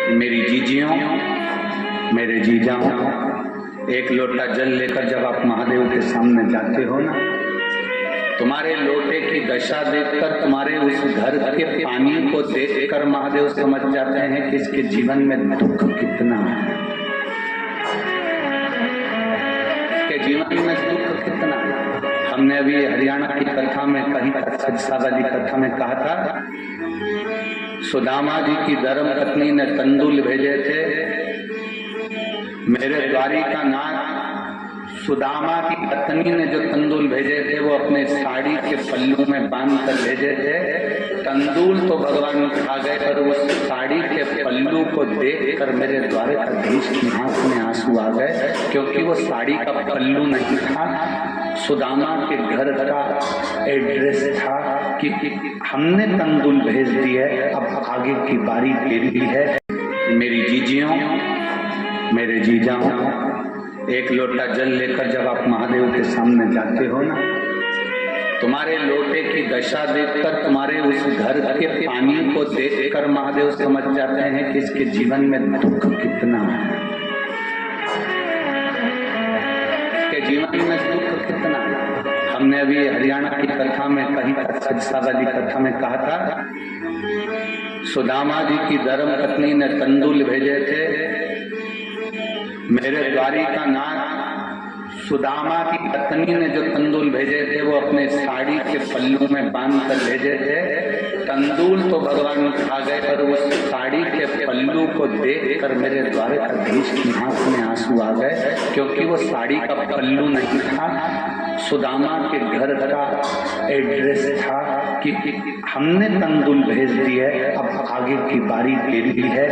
मेरी जीजियों, मेरे जीजाओं, एक लोटा जल लेकर जब आप महादेव के सामने जाते हो ना, तुम्हारे लोटे की दशा देखकर, तुम्हारे उस घर के पानी को देखकर महादेव समझ जाते हैं कि इसके जीवन में दुख कितना है, इसके जीवन में दुख कितना है। हमने अभी हरियाणा की कथा में कही था, सजसा वाली कथा में कहा था, सुदामा जी की धर्म पत्नी ने तंदूल भेजे थे। मेरे द्वारिका नाथ सुदामा की पत्नी ने जो तंदूल भेजे थे वो अपने साड़ी के पल्लू में बांध कर भेजे थे। तंदूल तो भगवान खा गए, पर उस साड़ी के पल्लू को देखकर मेरे द्वारकाधीश की आंख में आंसू आ गए, क्योंकि वो साड़ी का पल्लू नहीं था, सुदामा के घर का एड्रेस था कि हमने तंदूल भेज दी है, अब आगे की बारी तेरी है। मेरी जीजियों, मेरे जीजाओं, एक लोटा जल लेकर जब आप महादेव के सामने जाते हो ना, तुम्हारे लोटे की दशा देखकर, तुम्हारे उस घर के पानी को देखकर महादेव समझ जाते हैं कि इसके जीवन में दुख कितना है, इसके जीवन में दुख कितना है। हमने अभी हरियाणा की कथा में कही था, सजसा वाली कथा में कहा था, सुदामा जी की धर्म पत्नी ने तंदूल भेजे थे। मेरे द्वारिका नाथ सुदामा की पत्नी ने जो तंदूल भेजे थे वो अपने साड़ी के पल्लू में बांध कर भेजे थे। तंदूल तो भगवान खा गए, पर उस साड़ी के पल्लू को देखकर मेरे द्वारकाधीश की आंख में आंसू आ गए, क्योंकि वो साड़ी का पल्लू नहीं था, सुदामा के घर का एड्रेस था कि हमने तंदूल भेज दी है, अब आगे की बारी तेरी है।